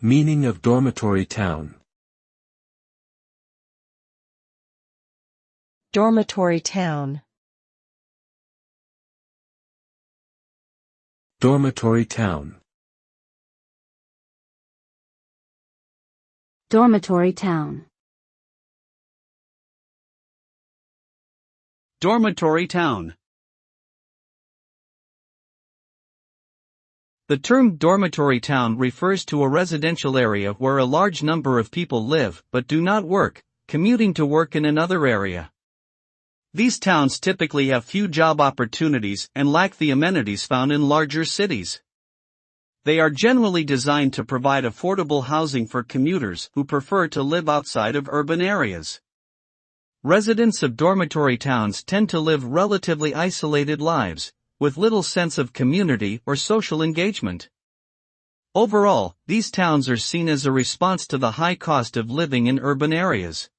Meaning of dormitory town. Dormitory town. Dormitory town. Dormitory town. Dormitory town. The term dormitory town refers to a residential area where a large number of people live but do not work, commuting to work in another area. These towns typically have few job opportunities and lack the amenities found in larger cities. They are generally designed to provide affordable housing for commuters who prefer to live outside of urban areas. Residents of dormitory towns tend to live relatively isolated lives, with little sense of community or social engagement. Overall, these towns are seen as a response to the high cost of living in urban areas.